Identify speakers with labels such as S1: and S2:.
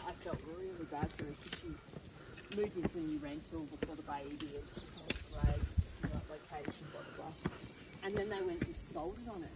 S1: I felt really bad for her because she moved into a new rental before the baby and she felt great, right location, blah, blah, blah. And then they went and sold it on her.